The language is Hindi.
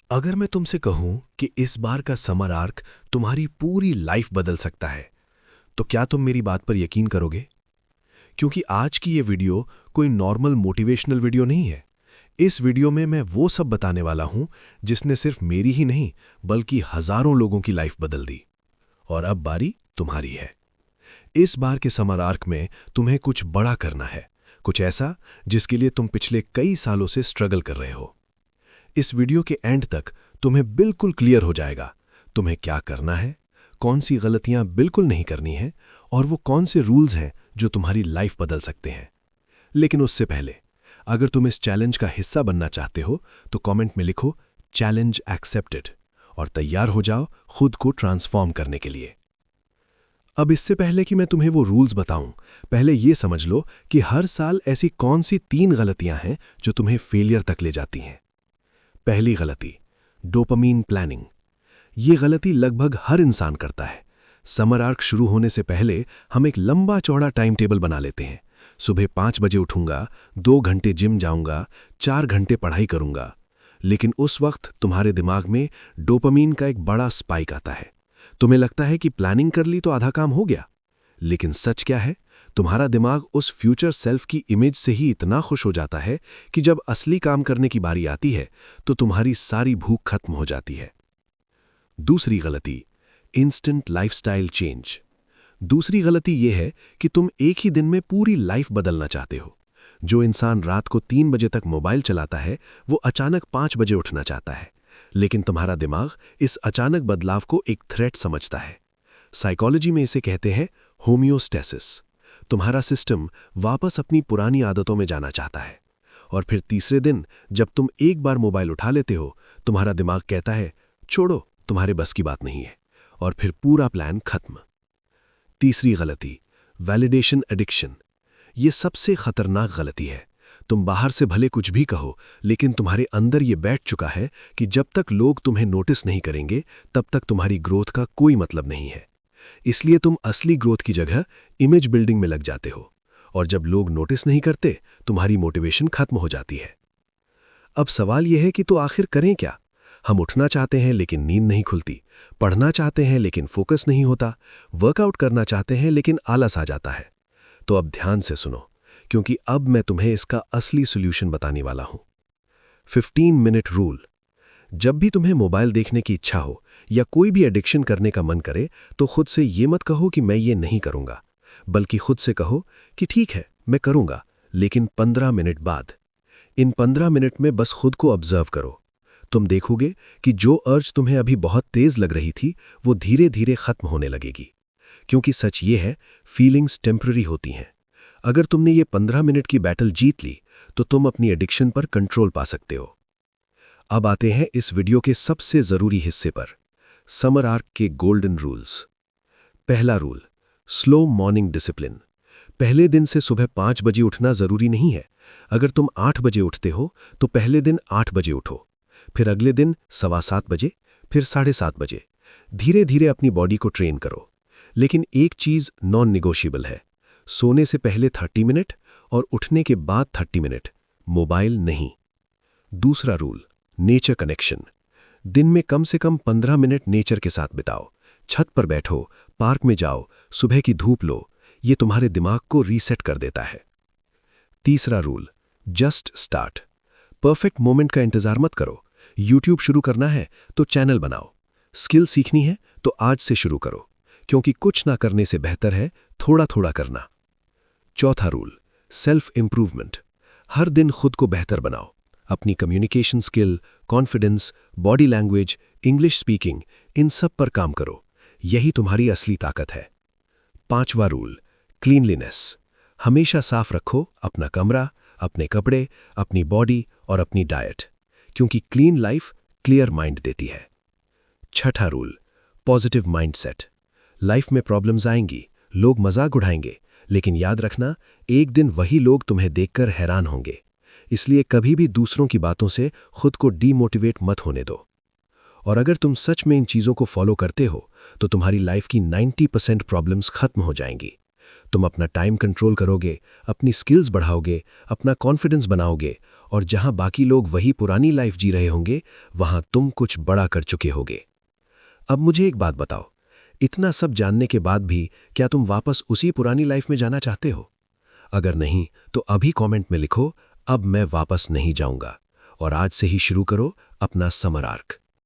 अगर मैं तुमसे कहूं कि इस बार का समर आर्क तुम्हारी पूरी लाइफ बदल सकता है, तो क्या तुम मेरी बात पर यकीन करोगे? क्योंकि आज की ये वीडियो कोई नॉर्मल मोटिवेशनल वीडियो नहीं है। इस वीडियो में मैं वो सब बताने वाला हूं जिसने सिर्फ मेरी ही नहीं बल्कि हजारों लोगों की लाइफ बदल दी। और अब बारी तुम्हारी है। इस बार के समर आर्क में तुम्हें कुछ बड़ा करना है, कुछ ऐसा जिसके लिए तुम पिछले कई सालों से स्ट्रगल कर रहे हो। इस वीडियो के एंड तक तुम्हें बिल्कुल क्लियर हो जाएगा तुम्हें क्या करना है, कौन सी गलतियां बिल्कुल नहीं करनी है और वो कौन से रूल्स हैं जो तुम्हारी लाइफ बदल सकते हैं। लेकिन उससे पहले, अगर तुम इस चैलेंज का हिस्सा बनना चाहते हो तो कमेंट में लिखो चैलेंज एक्सेप्टेड और तैयार हो जाओ खुद को ट्रांसफॉर्म करने के लिए। अब इससे पहले कि मैं तुम्हें वो रूल्स बताऊं, पहले ये समझ लो कि हर साल ऐसी कौन सी 3 गलतियां हैं जो तुम्हें फेलियर तक ले जाती हैं। पहली गलती, डोपामीन प्लानिंग। ये गलती लगभग हर इंसान करता है। समर आर्क शुरू होने से पहले हम एक लंबा चौड़ा टाइम टेबल बना लेते हैं। सुबह 5 बजे उठूंगा, 2 घंटे जिम जाऊंगा, 4 घंटे पढ़ाई करूंगा। लेकिन उस वक्त तुम्हारे दिमाग में डोपामीन का एक बड़ा स्पाइक आता है। तुम्हें लगता है कि प्लानिंग कर ली तो आधा काम हो गया। लेकिन सच क्या है? तुम्हारा दिमाग उस फ्यूचर सेल्फ की इमेज से ही इतना खुश हो जाता है कि जब असली काम करने की बारी आती है तो तुम्हारी सारी भूख खत्म हो जाती है। दूसरी गलती, इंस्टेंट लाइफस्टाइल चेंज। दूसरी गलती यह है कि तुम एक ही दिन में पूरी लाइफ बदलना चाहते हो। जो इंसान रात को 3 बजे तक मोबाइल चलाता है वो अचानक 5 बजे उठना चाहता है। लेकिन तुम्हारा दिमाग इस अचानक बदलाव को एक थ्रेट समझता है। साइकोलॉजी में इसे कहते हैं होमियोस्टेसिस। तुम्हारा सिस्टम वापस अपनी पुरानी आदतों में जाना चाहता है। और फिर तीसरे दिन जब तुम एक बार मोबाइल उठा लेते हो, तुम्हारा दिमाग कहता है छोड़ो, तुम्हारे बस की बात नहीं है, और फिर पूरा प्लान खत्म। तीसरी गलती, वैलिडेशन एडिक्शन। ये सबसे खतरनाक गलती है। तुम बाहर से भले कुछ भी कहो, लेकिन तुम्हारे अंदर ये बैठ चुका है कि जब तक लोग तुम्हें नोटिस नहीं करेंगे तब तक तुम्हारी ग्रोथ का कोई मतलब नहीं है। इसलिए तुम असली ग्रोथ की जगह इमेज बिल्डिंग में लग जाते हो, और जब लोग नोटिस नहीं करते तुम्हारी मोटिवेशन खत्म हो जाती है। अब सवाल यह है कि तो आखिर करें क्या? हम उठना चाहते हैं लेकिन नींद नहीं खुलती, पढ़ना चाहते हैं लेकिन फोकस नहीं होता, वर्कआउट करना चाहते हैं लेकिन आलस आ जाता है। तो अब ध्यान से सुनो, क्योंकि अब मैं तुम्हें इसका असली सॉल्यूशन बताने वाला हूं। 15 मिनट रूल। जब भी तुम्हें मोबाइल देखने की इच्छा हो या कोई भी एडिक्शन करने का मन करे तो खुद से ये मत कहो कि मैं ये नहीं करूंगा, बल्कि खुद से कहो कि ठीक है मैं करूंगा, लेकिन 15 मिनट बाद। इन 15 मिनट में बस खुद को ऑब्जर्व करो। तुम देखोगे कि जो अर्ज तुम्हें अभी बहुत तेज लग रही थी वो धीरे धीरे खत्म होने लगेगी। क्योंकि सच ये है, फीलिंग्स टेम्पररी होती हैं। अगर तुमने ये 15 मिनट की बैटल जीत ली तो तुम अपनी एडिक्शन पर कंट्रोल पा सकते हो। अब आते हैं इस वीडियो के सबसे जरूरी हिस्से पर, समर आर्क के गोल्डन रूल्स। पहला रूल, स्लो मॉर्निंग डिसिप्लिन। पहले दिन से सुबह 5 बजे उठना जरूरी नहीं है। अगर तुम 8 बजे उठते हो तो पहले दिन 8 बजे उठो, फिर अगले दिन 7:15 बजे, फिर 7:30 बजे। धीरे धीरे अपनी बॉडी को ट्रेन करो। लेकिन एक चीज नॉन निगोशिएबल है, सोने से पहले 30 मिनट और उठने के बाद 30 मिनट मोबाइल नहीं। दूसरा रूल, नेचर कनेक्शन। दिन में कम से कम 15 मिनट नेचर के साथ बिताओ। छत पर बैठो, पार्क में जाओ, सुबह की धूप लो। ये तुम्हारे दिमाग को रीसेट कर देता है। तीसरा rule, just start. Perfect moment का इंतजार मत करो। यूट्यूब शुरू करना है तो चैनल बनाओ, स्किल सीखनी है तो आज से शुरू करो, क्योंकि कुछ ना करने से बेहतर है थोड़ा थोड़ा करना। चौथा रूल, सेल्फ इंप्रूवमेंट। हर दिन खुद को बेहतर बनाओ। अपनी communication skill, confidence, body language, English speaking, इन सब पर काम करो। यही तुम्हारी असली ताकत है। पांचवा रूल, क्लीनलीनेस। हमेशा साफ रखो अपना कमरा, अपने कपड़े, अपनी बॉडी और अपनी डाइट, क्योंकि क्लीन लाइफ क्लियर माइंड देती है। छठा रूल, पॉजिटिव माइंडसेट। लाइफ में प्रॉब्लम्स आएंगी, लोग मजाक उड़ाएंगे, लेकिन याद रखना एक दिन वही लोग तुम्हें देखकर हैरान होंगे। इसलिए कभी भी दूसरों की बातों से खुद को डीमोटिवेट मत होने दो। और अगर तुम सच में इन चीज़ों को फॉलो करते हो तो तुम्हारी लाइफ की 90% प्रॉब्लम्स खत्म हो जाएंगी। तुम अपना टाइम कंट्रोल करोगे, अपनी स्किल्स बढ़ाओगे, अपना कॉन्फिडेंस बनाओगे और जहां बाकी लोग वही पुरानी लाइफ जी रहे होंगे, वहां तुम कुछ बड़ा कर चुके होगे। अब मुझे एक बात बताओ, इतना सब जानने के बाद भी क्या तुम वापस उसी पुरानी लाइफ में जाना चाहते हो? अगर नहीं, तो अभी कमेंट में लिखो, अब मैं वापस नहीं जाऊंगा, और आज से ही शुरू करो अपना समर आर्क।